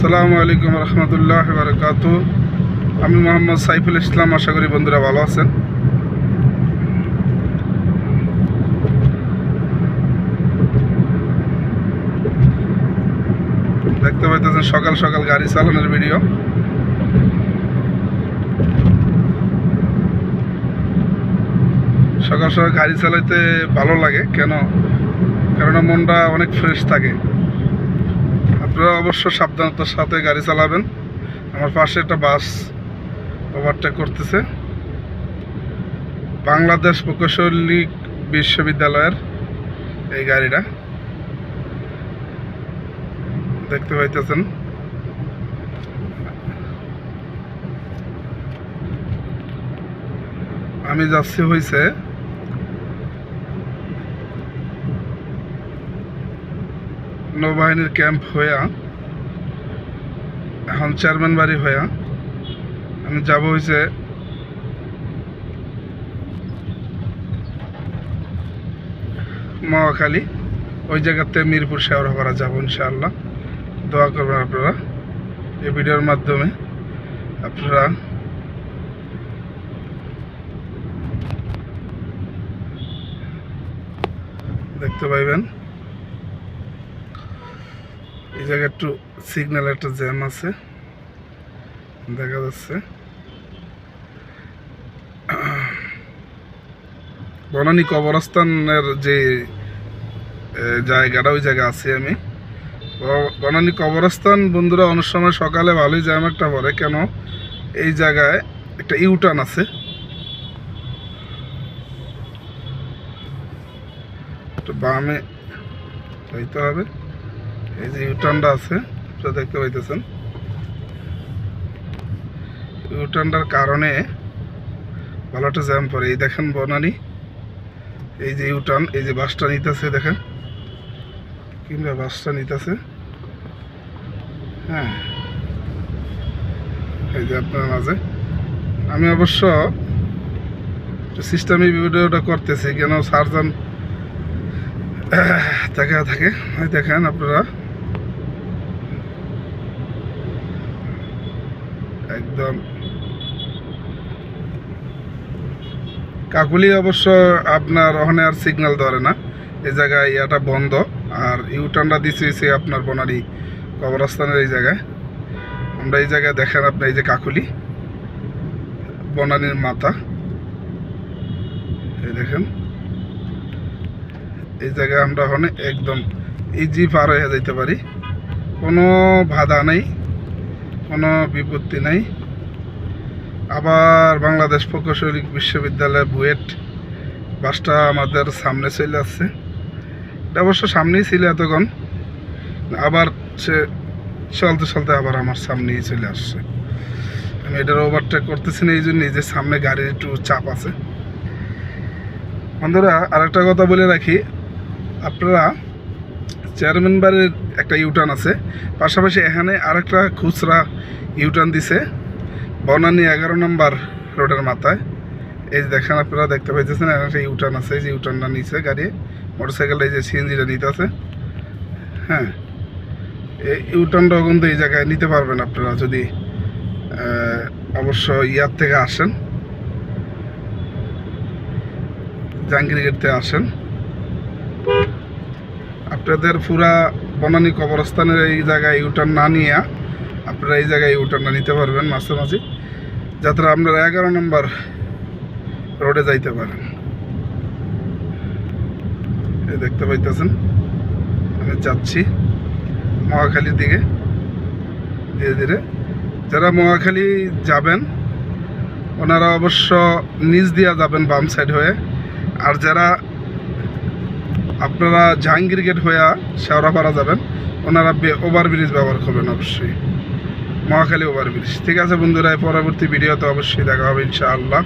আসসালামু আলাইকুম রহমতুল্লাহ বারকাত। আমি মোহাম্মদ সাইফুল ইসলাম। আশা করি বন্ধুরা ভালো আছেন। দেখতে পাইতেছেন সকাল সকাল গাড়ি চালানোর ভিডিও। সকাল সকাল গাড়ি চালাইতে ভালো লাগে কেননা মনটা অনেক ফ্রেশ থাকে। আপনারা অবশ্য সাবধানতার সাথে গাড়ি চালাবেন। আমার পাশে একটা বাস ওভারটেক করতেছে। বাংলাদেশ প্রকৌশলী বিশ্ববিদ্যালয়ের এই গাড়িটা দেখতে পাইতেছেন। আমি যাচ্ছি হয়েছে নৌবাহিনীর ক্যাম্প হইয়া, এখন চেয়ারম্যান বাড়ি হইয়া আমি যাব হয়েছে মহাখালী। ওই জায়গাতে মিরপুর শেওড়াপাড়া যাব ইনশাআল্লাহ। দোয়া করবেন আপনারা। এই ভিডিওর মাধ্যমে আপনারা দেখতে পাইবেন এই জায়গায় একটু সিগন্যাল একটা জ্যাম আছে দেখা যাচ্ছে। বনানী কবরস্থানের যে জায়গাটা, ওই জায়গা আছি আমি। বনানী কবরস্থান বন্ধুরা অনেক সময় সকালে ভালোই জ্যাম একটা পড়ে। কেন এই জায়গায় একটা ইউটার্ন আছে, একটু বামে যাইতে হবে। এই যে ইউটার্নটা আছে আপনারা দেখতে পাইতেছেন। ইউটার্নটার কারণে ভালো একটা জ্যাম পড়ে। এই দেখেন বনানী, এই যে ইউটার্ন, এই যে বাসটা নিতেছে দেখেন, কিংবা বাসটা নিতেছে। হ্যাঁ, এই যে আপনার মাঝে আমি অবশ্য সিস্টেমিক ভিডিওটা করতেছি, কেন সার্জন দেখা থাকে। দেখেন আপনারা একদম কাকুলি অবশ্য আপনার ওখানে আর সিগন্যাল ধরে না। এই জায়গায় ইয়াটা বন্ধ। আর ইউটার্নটা দিচ্ছে আপনার বনানী কবরস্থানের এই জায়গায়। আমরা এই জায়গায় দেখেন আপনি, এই যে কাকুলি বনানীর মাথা, এই দেখেন এই জায়গায় আমরা ওখানে একদম ইজি পার হয়ে যেতে পারি। কোনো বাধা নেই, কোনো বিপত্তি নেই। আবার বাংলাদেশ প্রকৌশলী বিশ্ববিদ্যালয় বুয়েট বাসটা আমাদের সামনে চলে আসছে। এটা অবশ্য সামনেই ছিল এতক্ষণ, আবার সে চলতে চলতে আবার আমার সামনেই চলে আসছে। আমি এটার ওভারটেক করতেছি না, এই জন্য যে সামনে গাড়ির একটু চাপ আছে। বন্ধুরা আরেকটা কথা বলে রাখি, আপনারা চেয়ারম্যান বাড়ির একটা ইউটার্ন আছে, পাশাপাশি এখানে আরেকটা খুচরা ইউটার্ন দিছে বনানী 11 নম্বর রোডের মাথায়। এই যে দেখেন আপনারা দেখতে পাইতেছেন, একটা ইউটার্ন আছে। এই যে ইউটার্নটা নিচ্ছে গাড়ি, মোটরসাইকেলটা এই যে সিএনজিটা নিতে আছে। হ্যাঁ, এই ইউটার্নটাও কিন্তু এই জায়গায় নিতে পারবেন আপনারা যদি অবশ্য ইয়ার থেকে আসেন, জাহাঙ্গীরগেট থেকে আসেন। আপনাদের পুরা বনানী কবরস্থানের এই জায়গায় ইউটার্ন না নিয়ে আপনারা এই জায়গায় ইউটার্নটা নিতে পারবেন মাঝামাঝি, যাতে আপনারা 11 নম্বর রোডে যাইতে পারেন। এই দেখতে পাইতেছেন আমি যাচ্ছি মহাখালীর দিকে ধীরে ধীরে। যারা মহাখালী যাবেন ওনারা অবশ্য নিচ দিয়া যাবেন বাম সাইড হয়ে। আর যারা আপনারা জাহাঙ্গীর গেট হয়ে শেওড়াপাড়া যাবেন ওনারা ওভারব্রিজ ব্যবহার করবেন, অবশ্যই মহাখালী ওভারব্রিজ। ঠিক আছে বন্ধুরা, পরবর্তী ভিডিওতে অবশ্যই দেখা হবে ইনশাআল্লাহ।